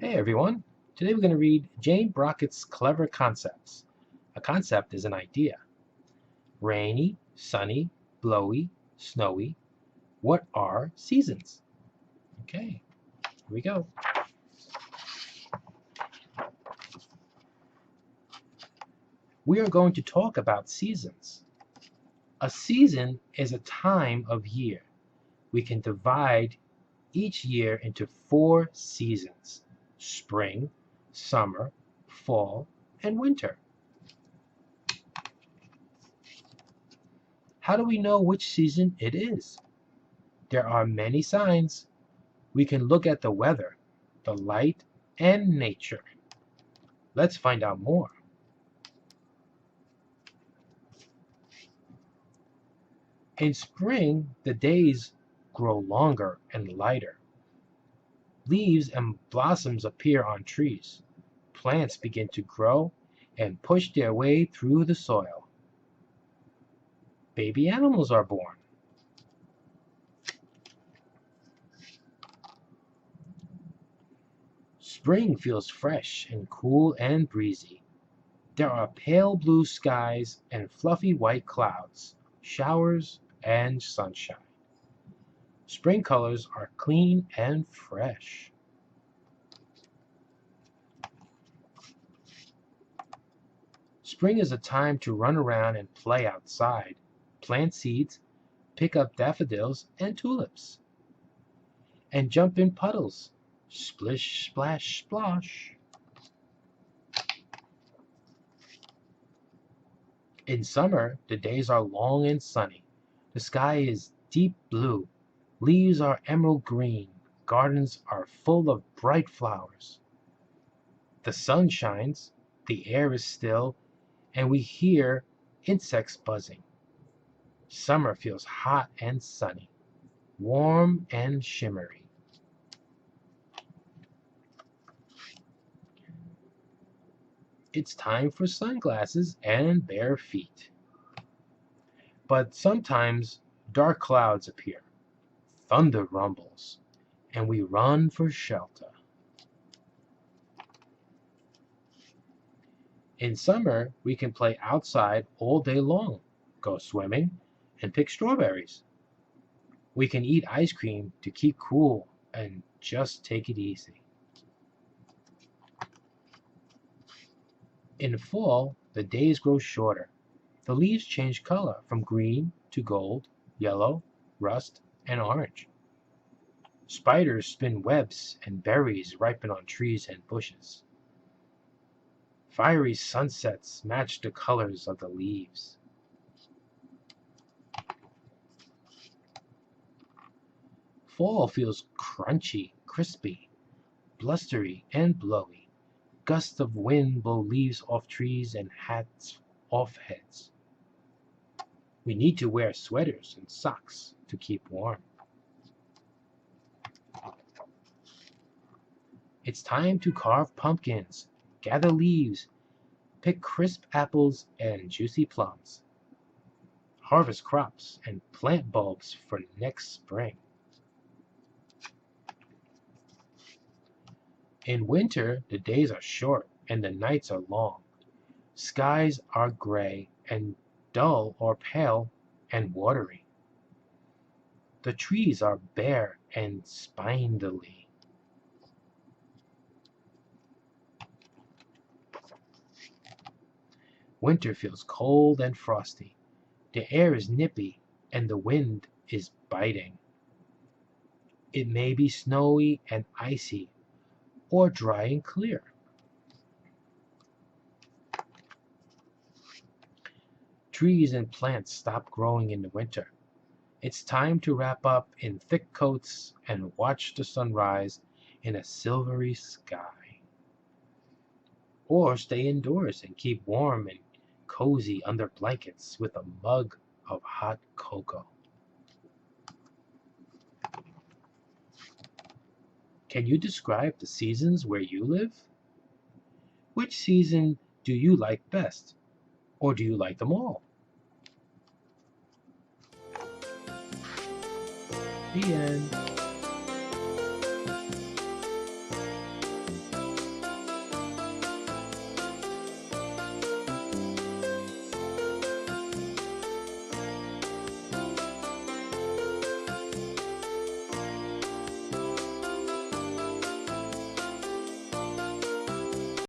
Hey everyone, today we're going to read Jane Brockett's Clever Concepts. A concept is an idea. Rainy, sunny, blowy, snowy. What are seasons? Okay, here we go. We are going to talk about seasons. A season is a time of year. We can divide each year into 4 seasons: spring, summer, fall, and winter. How do we know which season it is? There are many signs. We can look at the weather, the light, and nature. Let's find out more. In spring, the days grow longer and lighter. Leaves and blossoms appear on trees. Plants begin to grow and push their way through the soil. Baby animals are born. Spring feels fresh and cool and breezy. There are pale blue skies and fluffy white clouds, showers and sunshine. Spring colors are clean and fresh. Spring is a time to run around and play outside, plant seeds, pick up daffodils and tulips, and jump in puddles. Splish, splash, splosh. In summer, the days are long and sunny. The sky is deep blue. Leaves are emerald green. Gardens are full of bright flowers. The sun shines, the air is still, and we hear insects buzzing. Summer feels hot and sunny, warm and shimmery. It's time for sunglasses and bare feet. But sometimes dark clouds appear. Thunder rumbles, and we run for shelter. In summer, we can play outside all day long, go swimming, and pick strawberries. We can eat ice cream to keep cool and just take it easy. In fall, the days grow shorter. The leaves change color from green to gold, yellow, rust, and orange. Spiders spin webs and berries ripen on trees and bushes. Fiery sunsets match the colors of the leaves. Fall feels crunchy, crispy, blustery, and blowy. Gusts of wind blow leaves off trees and hats off heads. We need to wear sweaters and socks to keep warm. It's time to carve pumpkins, gather leaves, pick crisp apples and juicy plums, harvest crops and plant bulbs for next spring. In winter, the days are short and the nights are long. Skies are gray and dull or pale and watery. The trees are bare and spindly. Winter feels cold and frosty. The air is nippy and the wind is biting. It may be snowy and icy or dry and clear. Trees and plants stop growing in the winter. It's time to wrap up in thick coats and watch the sunrise in a silvery sky. Or stay indoors and keep warm and cozy under blankets with a mug of hot cocoa. Can you describe the seasons where you live? Which season do you like best? Or do you like them all? The end.